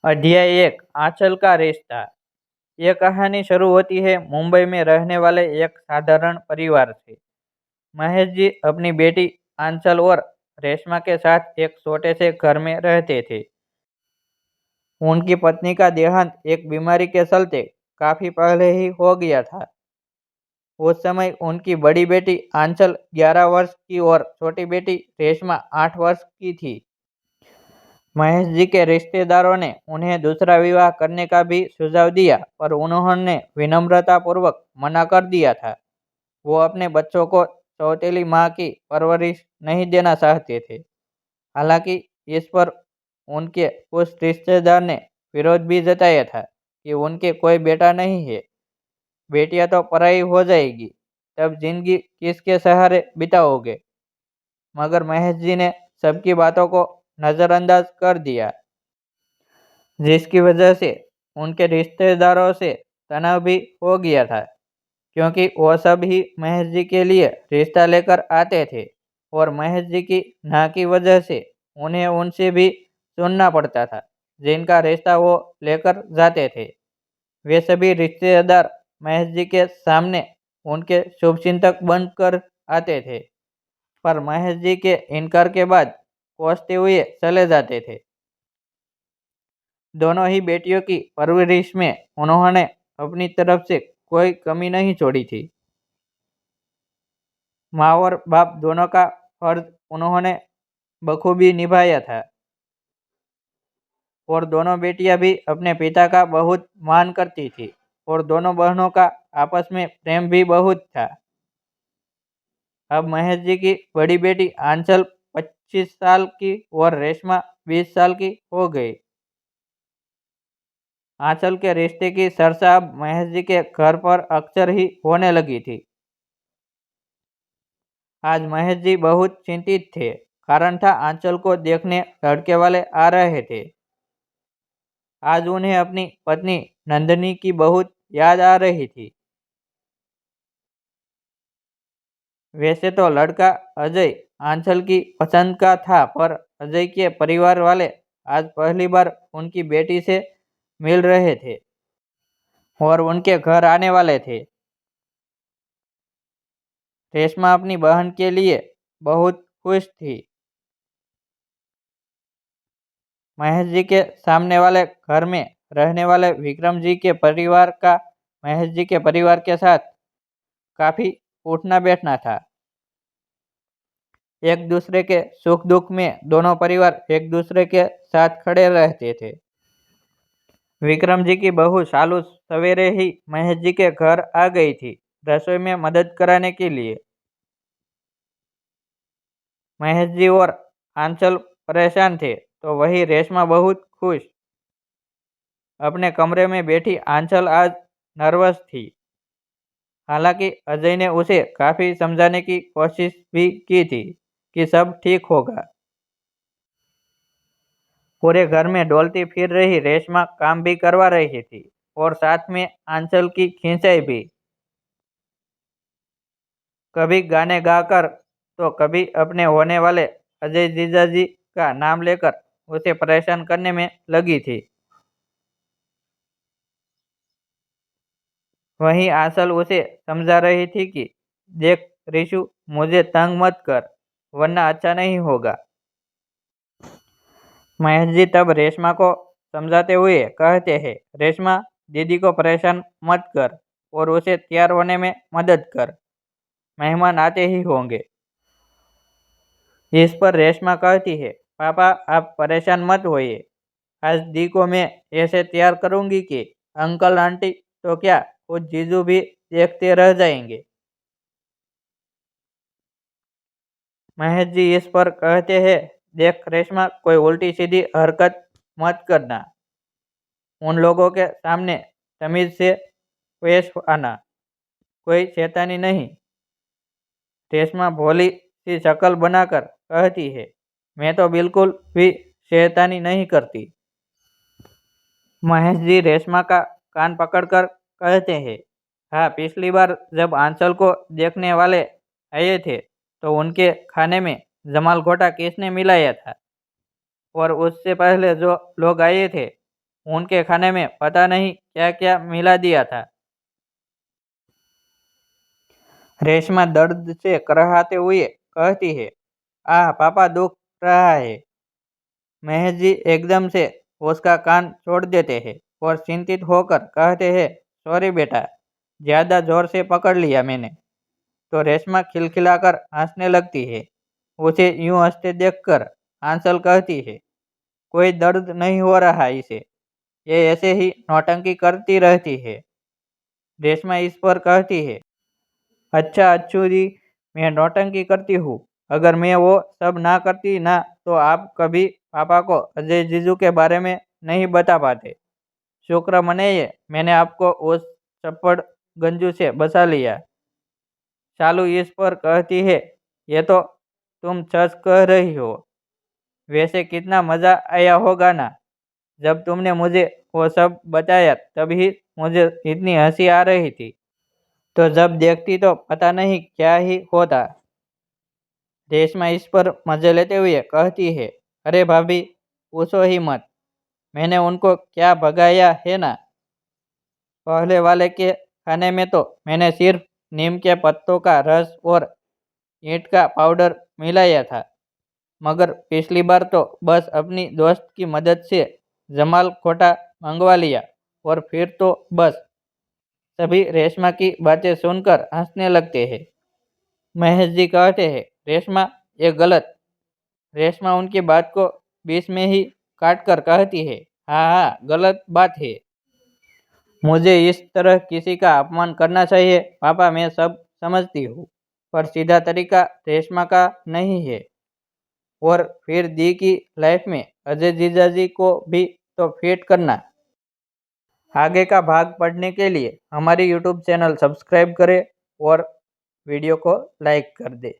अध्याय एक आंचल का रिश्ता। यह कहानी शुरू होती है मुंबई में रहने वाले एक साधारण परिवार से। महेश जी अपनी बेटी आंचल और रेशमा के साथ एक छोटे से घर में रहते थे। उनकी पत्नी का देहांत एक बीमारी के चलते काफी पहले ही हो गया था। उस समय उनकी बड़ी बेटी आंचल 11 वर्ष की और छोटी बेटी रेशमा 8 वर्ष की थी। महेश जी के रिश्तेदारों ने उन्हें दूसरा विवाह करने का भी सुझाव दिया, पर उन्होंने विनम्रतापूर्वक मना कर दिया था। वो अपने बच्चों को सौतेली माँ की परवरिश नहीं देना चाहते थे। हालांकि इस पर उनके उस रिश्तेदार ने विरोध भी जताया था कि उनके कोई बेटा नहीं है, बेटियां तो पराई हो जाएगी, तब जिंदगी किसके सहारे बिताओगे। मगर महेश जी ने सबकी बातों को नजरअंदाज कर दिया, जिसकी वजह से उनके रिश्तेदारों से तनाव भी हो गया था, क्योंकि वो सब ही महेश जी के लिए रिश्ता लेकर आते थे और महेश जी की ना की वजह से उन्हें उनसे भी सुनना पड़ता था जिनका रिश्ता वो लेकर जाते थे। वे सभी रिश्तेदार महेश जी के सामने उनके शुभचिंतक बनकर आते थे, पर महेश जी के इनकार के बाद कोसते हुए चले जाते थे। दोनों ही बेटियों की परवरिश में उन्होंने अपनी तरफ से कोई कमी नहीं छोड़ी थी। माँ और बाप दोनों का फर्ज उन्होंने बखूबी निभाया था और दोनों बेटियां भी अपने पिता का बहुत मान करती थी और दोनों बहनों का आपस में प्रेम भी बहुत था। अब महेश जी की बड़ी बेटी आंचल 25 साल की और रेशमा 20 साल की हो गई। आंचल के रिश्ते की चर्चा अब महेश जी के घर पर अक्सर ही होने लगी थी। आज महेश जी बहुत चिंतित थे, कारण था आंचल को देखने लड़के वाले आ रहे थे। आज उन्हें अपनी पत्नी नंदनी की बहुत याद आ रही थी। वैसे तो लड़का अजय आंचल की पसंद का था, पर अजय के परिवार वाले आज पहली बार उनकी बेटी से मिल रहे थे और उनके घर आने वाले थे। रेशमा अपनी बहन के लिए बहुत खुश थी। महेश जी के सामने वाले घर में रहने वाले विक्रम जी के परिवार का महेश जी के परिवार के साथ काफी उठना बैठना था। एक दूसरे के सुख दुख में दोनों परिवार एक दूसरे के साथ खड़े रहते थे। विक्रम जी की बहू शालू सवेरे ही महेश जी के घर आ गई थी, रसोई में मदद कराने के लिए। महेश जी और आंचल परेशान थे, तो वही रेशमा बहुत खुश। अपने कमरे में बैठी आंचल आज नर्वस थी। हालांकि अजय ने उसे काफी समझाने की कोशिश भी की थी कि सब ठीक होगा। पूरे घर में डोलती फिर रही रेशमा काम भी करवा रही थी और साथ में आंचल की खींचाई भी। कभी गाने गाकर तो कभी अपने होने वाले अजय जीजा जी का नाम लेकर उसे परेशान करने में लगी थी। वहीं आंचल उसे समझा रही थी कि देख रिशु, मुझे तंग मत कर, वरना अच्छा नहीं होगा। महेश जी तब रेशमा को समझाते हुए कहते हैं, रेशमा, दीदी को परेशान मत कर और उसे तैयार होने में मदद कर, मेहमान आते ही होंगे। इस पर रेशमा कहती है, पापा आप परेशान मत होइए, आज दी को मैं ऐसे तैयार करूंगी कि अंकल आंटी तो क्या, खुद जीजू भी देखते रह जाएंगे। महेश जी इस पर कहते हैं, देख रेशमा, कोई उल्टी सीधी हरकत मत करना, उन लोगों के सामने तमीज से पेश आना, कोई शैतानी नहीं। रेशमा भोली सी शक्ल बनाकर कहती है, मैं तो बिल्कुल भी शैतानी नहीं करती। महेश जी रेशमा का कान पकड़कर कहते हैं, हाँ, पिछली बार जब आंचल को देखने वाले आए थे तो उनके खाने में जमाल घोटा किसने मिलाया था, और उससे पहले जो लोग आए थे उनके खाने में पता नहीं क्या क्या मिला दिया था। रेशमा दर्द से कराहते हुए कहती है, आह पापा दुख रहा है। महेश जी एकदम से उसका कान छोड़ देते हैं और चिंतित होकर कहते हैं, सॉरी बेटा, ज्यादा जोर से पकड़ लिया मैंने। तो रेशमा खिलखिलाकर हंसने लगती है। उसे यूं हंसते देखकर आंचल कहती है, कोई दर्द नहीं हो रहा इसे, ये ऐसे ही नौटंकी करती रहती है। रेशमा इस पर कहती है, अच्छा अच्छू जी, मैं नौटंकी करती हूँ। अगर मैं वो सब ना करती ना तो आप कभी पापा को अजय जीजू के बारे में नहीं बता पाते। शुक्र मनाइए मैंने आपको उस चप्पड़ गंजू से बचा लिया। शालू इस पर कहती है, ये तो तुम सच कह रही हो। वैसे कितना मजा आया होगा ना, जब तुमने मुझे वो सब बताया तभी मुझे इतनी हंसी आ रही थी, तो जब देखती तो पता नहीं क्या ही होता। रेशमा इस पर मजे लेते हुए कहती है, अरे भाभी, पूछो ही मत, मैंने उनको क्या भगाया है ना। पहले वाले के खाने में तो मैंने सिर्फ नीम के पत्तों का रस और ईंट का पाउडर मिलाया था, मगर पिछली बार तो बस अपनी दोस्त की मदद से जमाल खोटा मंगवा लिया और फिर तो बस। सभी रेशमा की बातें सुनकर हंसने लगते हैं। महेश जी कहते हैं, रेशमा ये गलत। रेशमा उनकी बात को बीच में ही काट कर कहती है, हाँ हाँ गलत बात है। मुझे इस तरह किसी का अपमान करना चाहिए पापा, मैं सब समझती हूँ, पर सीधा तरीका रेशमा का नहीं है। और फिर दी की लाइफ में अजय जीजाजी को भी तो फिट करना। आगे का भाग पढ़ने के लिए हमारी यूट्यूब चैनल सब्सक्राइब करें और वीडियो को लाइक कर दें।